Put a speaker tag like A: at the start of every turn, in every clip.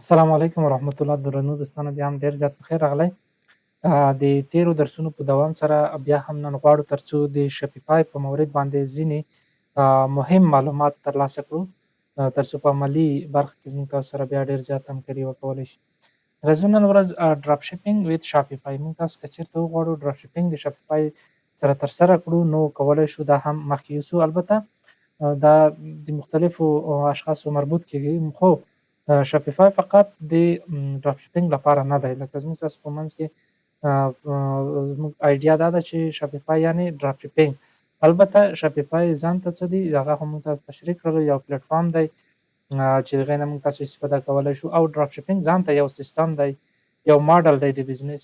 A: السلام علیکم ورحمت الله. درنو دوستانو، بیا هم ډېر زیات په خیر راغلی. د تیرو درسونو په دوام سره بیا هم نن غواړو ترڅو د شپیفای په مورد باندې ځینې مهم معلومات ترلاسه کړو، ترڅو په عملي برخه کې زموږ تاسو سره بیا ډېر زیات همکاري وکولی شي. راځو نن ورځ ډراپ شپینګ ویت شاپیفای موږ تاسو که چېرته وغواړو ډراپ شپینګ د شاپیفای سره ترسره کړو، نو کولی شو دا هم مخکې یوسو. البته دا د مختلفو اشخاصو مربوط کېږي، خو شاپیفای فقط د ډراپ شپینګ لپاره نه دی. لکه زموږ تاسو په منځ کې زموږ آیډیا دا ده چې شاپیفای یعنې ډراپ شپینګ. البته شاپیفای ځان ته څه دي هغه هم موږ تاسو تشریح کړلو. یو پلیټفارم دی چې د هغې نه موږ تاسو استفاده کولی شو، او ډراپ شپینګ ځان ته یو سیستم دی، یو ماډل دی د بزنس.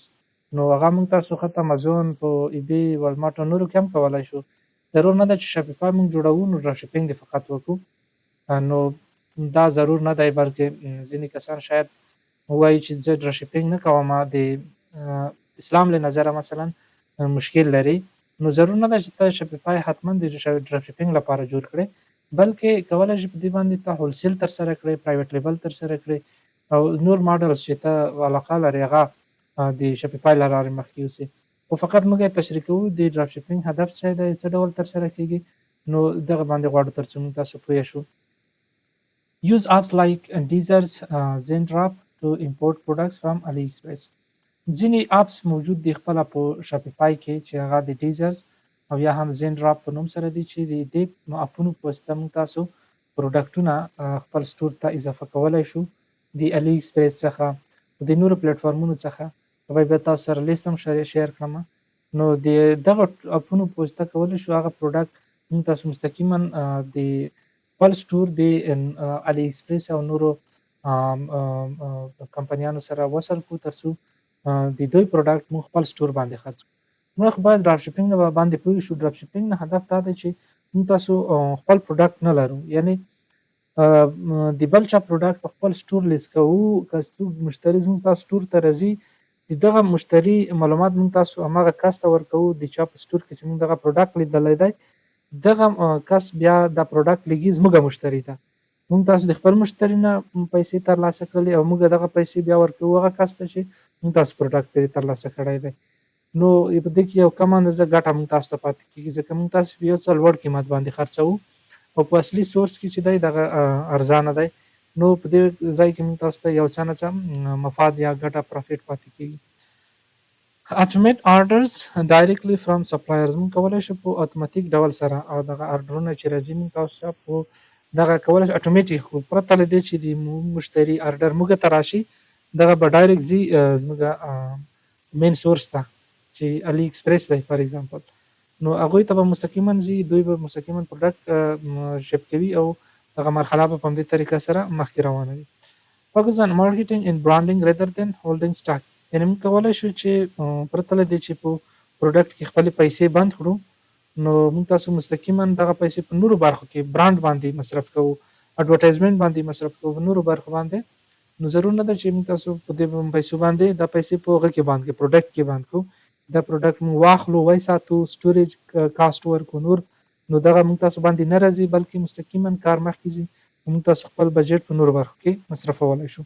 A: نو هغه موږ تاسو خط امازون په ایبی، والمارټ او نورو کې هم کولی شو. ضرور نه ده چې شاپیفای موږ جوړوو نو ډراپ شپینګ دې فقط وکړو، نو دا ضرور نه دی، بلکې ځینې کسان شاید ووایي چې زه ډراپ شپینګ نه کوم، د اسلام له نظره مثلا مشکل لري. نو ضرور نه ده چې ته شاپیفای حتما د ډراپ شپینګ لپاره جوړ کړې، بلکې کولی شي په دې باندې ته هولسیل ترسره کړې، پرایویټ لیبل ترسره کړې، او نور ماډلز چې ته علاقه لرې هغه د شاپیفای له لارې مخکې یوسې. خو فقط موږ یې تشریح کوو د ډراپ شپینګ هدف څه دی، څه ډول ترسره کېږي. نو دغه باندې غواړو ترڅو موږ تاسو پوه شو. Use apps like Deezer's Zendrop to import products from AliExpress. ځینې اپس موجود دي خپله په شاپیفای کې چې هغه د ډیزرز او یا هم زینډراپ په نوم سره دي، چې د دې اپونو په واسطه موږ تاسو پروډکټونه خپل سټور ته اضافه کولی شو د علي ایکسپریس څخه، د نورو پلیټفارمونو څخه. بیا تاسو سره لیست هم شیر کړم. نو د دغه اپونو په واسطه کولی شو هغه پروډکټ موږ تاسو مستقیما د خپل سټور د علي ایکسپریس او نورو کمپنیانو سره وصل کړو، ترڅو د دوی پروډکټ موږ خپل سټور باندې خرڅ کړو. موږ باید ډراپ شپینګ نه باندې پوه شو. ډراپ شپینګ نه هدف دا دی چې موږ تاسو خپل پروډکټ نه لرو، یعنې د بل چا پروډکټ په خپل سټور لیست کوو. که څوک مشتری زموږ تاسو سټور ته راځي، د دغه مشتری معلومات موږ تاسو هماغه کس ته ورکوو د چا په سټور کې چې موږ دغه پروډکټ لیدلی دی. دغه کس بیا دا پروډکټ لیږي زموږ مشتری ته. موږ تاسو د خپل مشتری نه پیسې ترلاسه کړلې او موږ دغه پیسې بیا ورکوو هغه کس ته چې موږ تاسو پروډکټ ترې ترلاسه کړی دی. نو په دې کې یو کم اندازه ګټه موږ تاسو ته پاتې کېږي، ځکه موږ تاسو په یو څه لوړ قیمت باندې خرڅوو او په اصلي سورس کې چې دی دغه ارزانه دی. نو په دې ځای کې موږ تاسو ته یو څه نه څه مفاد یا ګټه پروفیټ پاتې کېږي. Automate orders directly from suppliers. موږ کولی شو په اتوماتیک ډول سره او دغه ارډرونه چې راځي موږ تاسو ته په دغه کولی شو اتوماتیک کړو، پرته له دې چې د مشتری ارډر موږ ته راشي. دغه به ډایرکټ ځي زموږ مین سورس ته چې علي ایکسپریس دی فار ایگزامپل. نو هغوی ته به مستقیما ځي، دوی به مستقیما پروډکټ شپ کوي او دغه مرحله به په همدې طریقه سره مخکې روانه وي. Focus on marketing and branding rather than holding stock. یعنې موږ کولی شو چې پرته له دې چې په پروډکټ کې خپلې پیسې بند کړو، نو موږ تاسو مستقیما دغه پیسې په نورو برخو کې برانډ باندې مصرف کوو، اډورټایزمنټ باندې مصرف کوو، په نورو برخو باندې. نو ضرور نه ده چې موږ تاسو په دې پیسو باندې دا پیسې په هغه کې باندې پروډکټ کې باند کړو. دا پروډکټ موږ واخلو، وساتو، سټوریج کاسټ ورکړو نور، نو دغه موږ تاسو باندې نه راځي، بلکې مستقیما کار مخکې ځي. موږ تاسو خپل بجټ په نورو برخو کې مصرفولی شو.